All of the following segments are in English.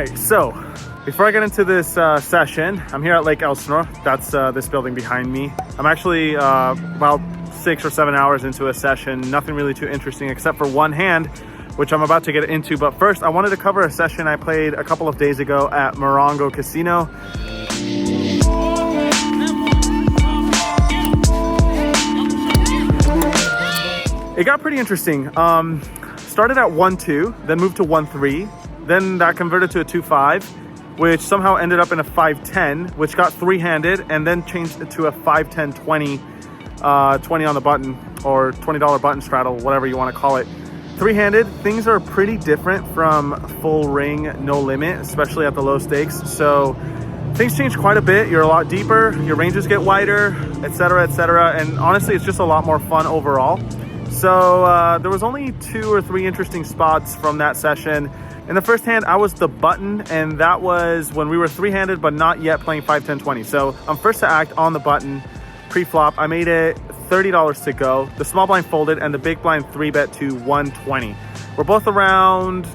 right, so before I get into this session, I'm here at Lake Elsinore. That's this building behind me. I'm actually about 6 or 7 hours into a session. Nothing really too interesting except for one hand, which I'm about to get into. But first, I wanted to cover a session I played a couple of days ago at Morongo Casino. It got pretty interesting. Started at 1-2, then moved to 1-3, then that converted to a 2-5, which somehow ended up in a 5-10, which got three-handed, and then changed it to a 5-10-20, 20 on the button, or $20 button straddle, whatever you want to call it. Three-handed, things are pretty different from full ring, no limit, especially at the low stakes. So things change quite a bit. You're a lot deeper, your ranges get wider, etc., etc. And honestly, it's just a lot more fun overall. So there was only 2 or 3 interesting spots from that session. In the first hand, I was the button, and that was when we were three-handed, but not yet playing 5-10-20. So I'm first to act on the button, pre-flop. I made it $30 to go. The small blind folded, and the big blind 3-bet to 120. We're both around,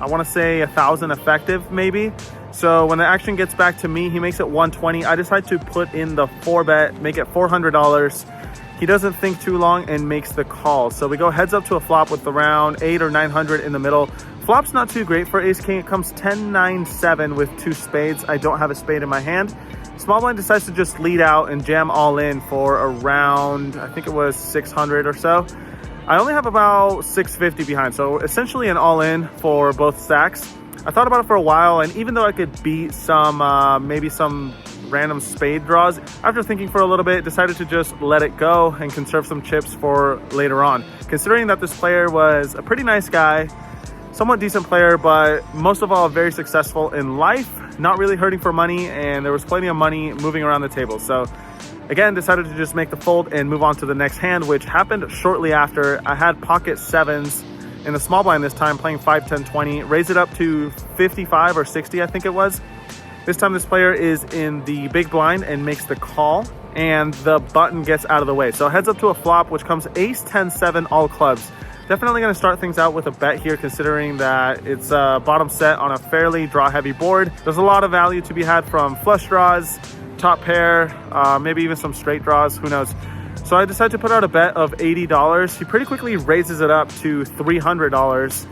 I want to say 1,000 effective, maybe. So when the action gets back to me, he makes it 120. I decide to put in the 4-bet, make it $400. He doesn't think too long and makes the call. So we go heads up to a flop with around 800 or 900 in the middle. Flop's not too great for ace king. It comes 10-9-7 with 2 spades. I don't have a spade in my hand. Small blind decides to just lead out and jam all in for around, I think it was 600 or so. I only have about 650 behind, so essentially an all in for both stacks. I thought about it for a while, and even though I could beat some, maybe some random spade draws, after thinking for a little bit, decided to just let it go and conserve some chips for later on. Considering that this player was a pretty nice guy, somewhat decent player, but most of all very successful in life, not really hurting for money, and there was plenty of money moving around the table. So again, decided to just make the fold and move on to the next hand, which happened shortly after. I had pocket 7s in the small blind this time, playing 5-10-20, raised it up to 55 or 60, I think it was. This time this player is in the big blind and makes the call, and the button gets out of the way. So heads up to a flop, which comes ace 10-7 all clubs. Definitely going to start things out with a bet here, considering that it's a bottom set on a fairly draw heavy board. There's a lot of value to be had from flush draws, top pair, maybe even some straight draws, who knows. So I decided to put out a bet of $80. He pretty quickly raises it up to $300.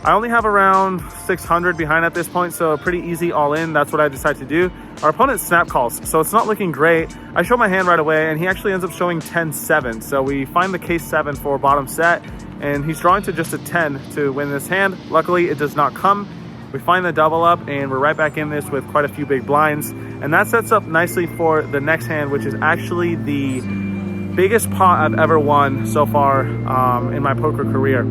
I only have around 600 behind at this point, so pretty easy all in. That's what I decided to do. Our opponent snap calls, so it's not looking great. I show my hand right away, and he actually ends up showing 10-7. So we find the case 7 for bottom set, and he's drawing to just a 10 to win this hand. Luckily, it does not come. We find the double up, and we're right back in this with quite a few big blinds. And that sets up nicely for the next hand, which is actually the biggest pot I've ever won so far in my poker career.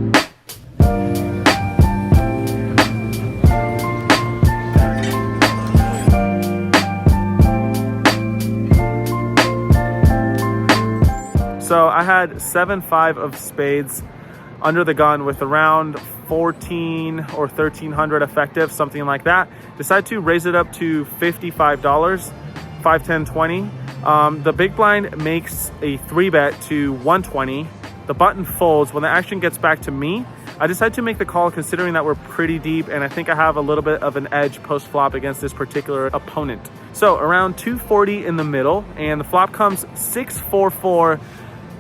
So I had 7-5 of spades under the gun with around 14 or 1300 effective, something like that. Decided to raise it up to $55, 5-10-20. The big blind makes a 3-bet to 120. The button folds. When the action gets back to me, I decide to make the call, considering that we're pretty deep, and I think I have a little bit of an edge post-flop against this particular opponent. So around 240 in the middle, and the flop comes 6-4-4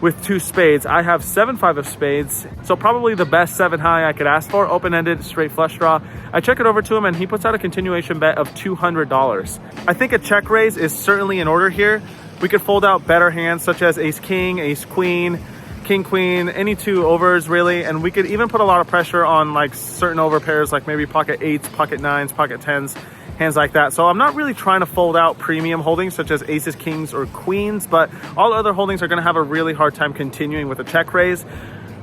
with 2 spades. I have 7-5 of spades, so probably the best 7 high I could ask for. Open-ended, straight flush draw. I check it over to him, and he puts out a continuation bet of $200. I think a check raise is certainly in order here. We could fold out better hands such as ace king, ace queen, king queen, any 2 overs really, and we could even put a lot of pressure on like certain over pairs, like maybe pocket 8s, pocket 9s, pocket 10s, hands like that. So I'm not really trying to fold out premium holdings such as aces, kings, or queens, but all other holdings are going to have a really hard time continuing with a check raise.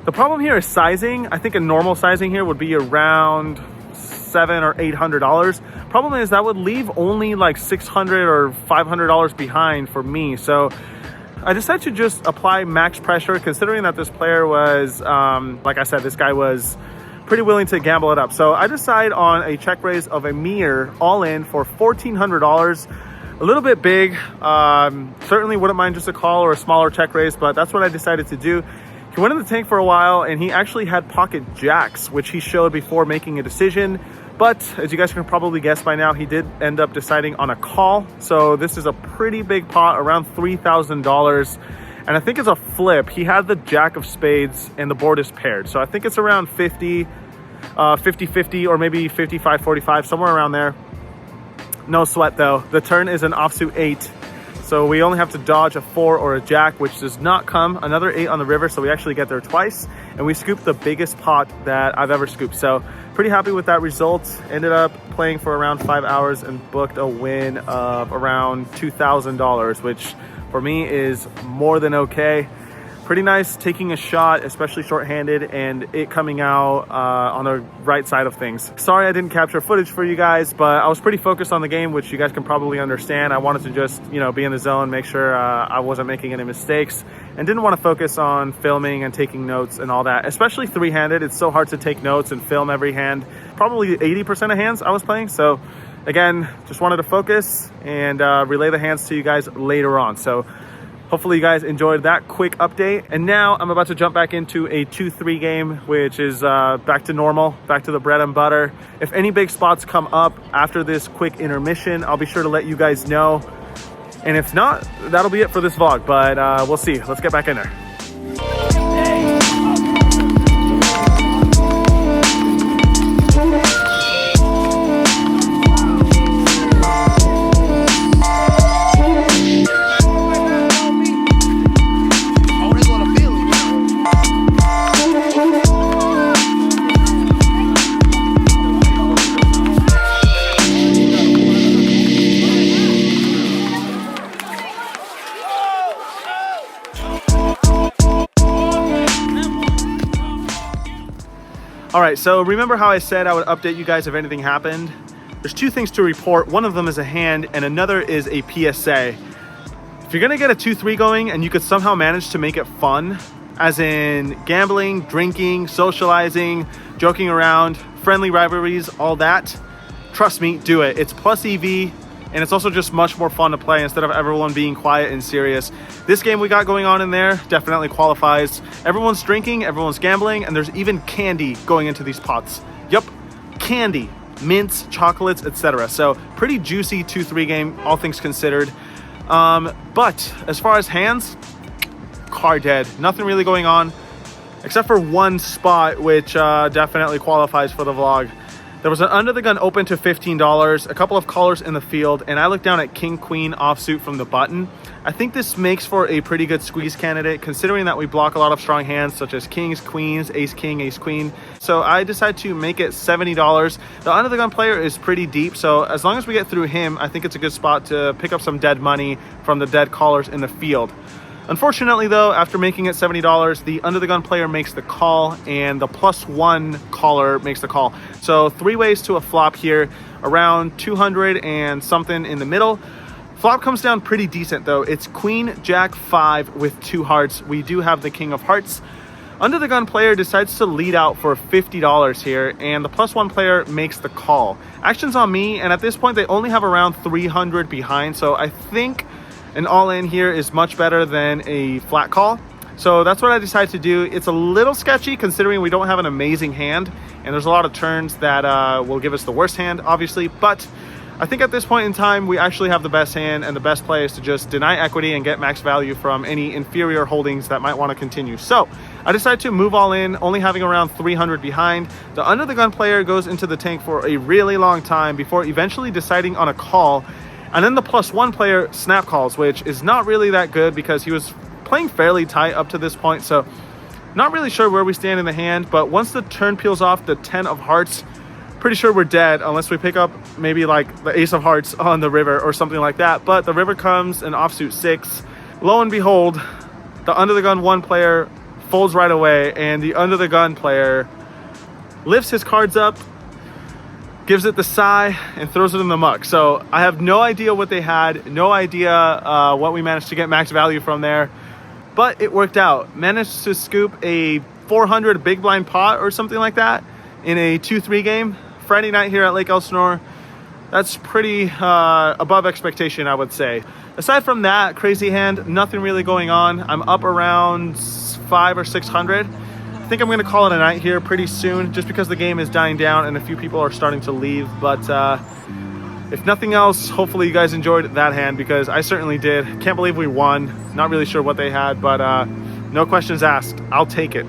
The problem here is sizing. I think a normal sizing here would be around $700 or $800. Problem is that would leave only like $600 or $500 behind for me. So I decided to just apply max pressure, considering that this player was, like I said, this guy was pretty willing to gamble it up. So I decide on a check raise of a mere all in for $1,400. A little bit big. Certainly wouldn't mind just a call or a smaller check raise, but that's what I decided to do. He went in the tank for a while, and he actually had pocket jacks, which he showed before making a decision. But as you guys can probably guess by now, he did end up deciding on a call. So this is a pretty big pot, around $3,000. And I think it's a flip. He had the jack of spades and the board is paired. So I think it's around 50-50 or maybe 55-45, somewhere around there. No sweat though. The turn is an offsuit 8. So we only have to dodge a 4 or a jack, which does not come. Another 8 on the river, so we actually get there twice. And we scooped the biggest pot that I've ever scooped. So pretty happy with that result. Ended up playing for around 5 hours and booked a win of around $2,000, which for me is more than okay. Pretty nice taking a shot, especially shorthanded, and it coming out on the right side of things. Sorry I didn't capture footage for you guys, but I was pretty focused on the game, which you guys can probably understand. I wanted to just, you know, be in the zone, make sure I wasn't making any mistakes, and didn't want to focus on filming and taking notes and all that, especially three-handed. It's so hard to take notes and film every hand. Probably 80% of hands I was playing, so again, just wanted to focus and relay the hands to you guys later on. So hopefully you guys enjoyed that quick update. And now I'm about to jump back into a 2-3 game, which is back to normal, back to the bread and butter. If any big spots come up after this quick intermission, I'll be sure to let you guys know. And if not, that'll be it for this vlog, but we'll see. Let's get back in there. All right, so remember how I said I would update you guys if anything happened? There's 2 things to report. One of them is a hand and another is a PSA. If you're gonna get a 2-3 going and you could somehow manage to make it fun, as in gambling, drinking, socializing, joking around, friendly rivalries, all that, trust me, do it. It's plus EV, and it's also just much more fun to play instead of everyone being quiet and serious. This game we got going on in there definitely qualifies. Everyone's drinking, everyone's gambling, and there's even candy going into these pots. Yup, candy, mints, chocolates, etc. So pretty juicy 2-3 game, all things considered. But as far as hands, car dead. Nothing really going on, except for one spot, which definitely qualifies for the vlog. There was an under the gun open to $15, a couple of callers in the field, and I looked down at king queen offsuit from the button. I think this makes for a pretty good squeeze candidate, considering that we block a lot of strong hands such as kings, queens, ace king, ace queen. So I decided to make it $70. The under the gun player is pretty deep, so as long as we get through him, I think it's a good spot to pick up some dead money from the dead callers in the field. Unfortunately though, after making it $70, the under the gun player makes the call and the +1 caller makes the call. So 3 ways to a flop here, around 200 and something in the middle. Flop comes down pretty decent though. It's queen, jack, 5 with 2 hearts. We do have the king of hearts. Under the gun player decides to lead out for $50 here, and the +1 player makes the call. Action's on me, and at this point they only have around 300 behind, so I think an all-in here is much better than a flat call. So that's what I decided to do. It's a little sketchy considering we don't have an amazing hand, and there's a lot of turns that will give us the worst hand, obviously, but I think at this point in time, we actually have the best hand, and the best play is to just deny equity and get max value from any inferior holdings that might want to continue. So I decided to move all in, only having around 300 behind. The under the gun player goes into the tank for a really long time before eventually deciding on a call. And then the +1 player snap calls, which is not really that good because he was playing fairly tight up to this point. So not really sure where we stand in the hand, but once the turn peels off the 10 of hearts, pretty sure we're dead unless we pick up maybe like the ace of hearts on the river or something like that. But the river comes an offsuit 6. Lo and behold, the under the gun 1 player folds right away, and the under the gun player lifts his cards up, gives it the sigh, and throws it in the muck. So I have no idea what they had, no idea what we managed to get max value from there, but it worked out. Managed to scoop a 400 big blind pot or something like that in a 2-3 game Friday night here at Lake Elsinore. That's pretty above expectation, I would say. Aside from that crazy hand, nothing really going on. I'm up around 500 or 600. think I'm going to call it a night here pretty soon, just because the game is dying down and a few people are starting to leave. But if nothing else, hopefully you guys enjoyed that hand, because I certainly did. Can't believe we won. Not really sure what they had, but no questions asked. I'll take it.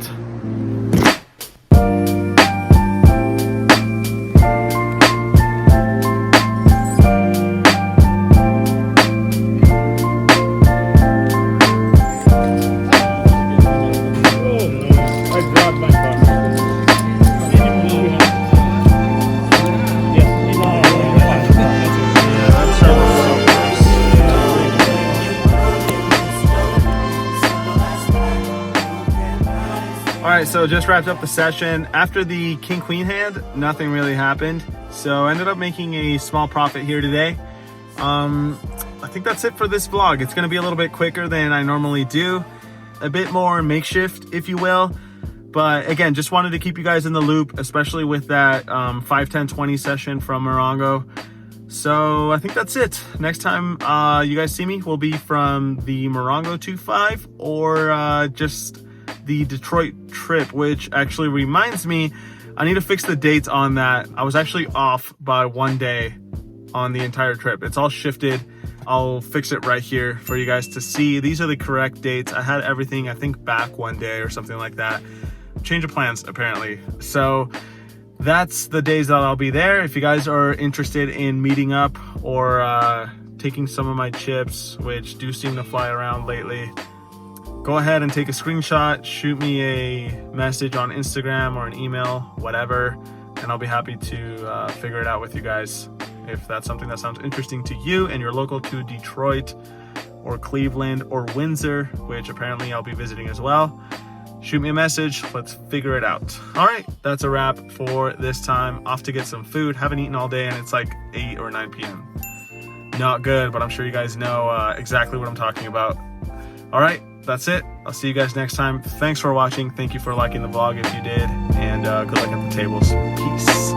Alright, so just wrapped up the session. After the king-queen hand, nothing really happened. So I ended up making a small profit here today. I think that's it for this vlog. It's going to be a little bit quicker than I normally do. A bit more makeshift, if you will. But again, just wanted to keep you guys in the loop, especially with that 5, 10, 20 session from Morongo. So I think that's it. Next time you guys see me will be from the Morongo 2-5 or just the Detroit trip, which actually reminds me, I need to fix the dates on that. I was actually off by 1 day on the entire trip. It's all shifted. I'll fix it right here for you guys to see. These are the correct dates. I had everything, I think, back 1 day or something like that. Change of plans, apparently. So that's the days that I'll be there. If you guys are interested in meeting up or taking some of my chips, which do seem to fly around lately, go ahead and take a screenshot, shoot me a message on Instagram or an email, whatever, and I'll be happy to figure it out with you guys. If that's something that sounds interesting to you and you're local to Detroit or Cleveland or Windsor, which apparently I'll be visiting as well, shoot me a message. Let's figure it out. All right, that's a wrap for this time. Off to get some food. Haven't eaten all day and it's like 8 or 9 p.m. Not good, but I'm sure you guys know exactly what I'm talking about. All right, that's it. I'll see you guys next time. Thanks for watching. Thank you for liking the vlog if you did, and good luck at the tables. Peace.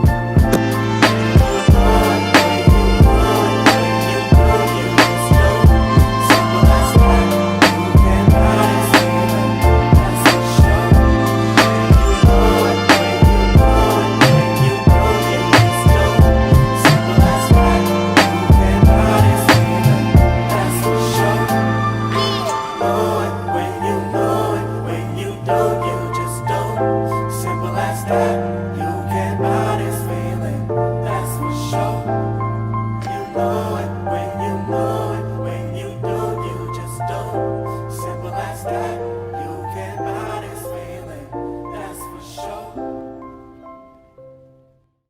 You can buy this feeling, that's for sure. You know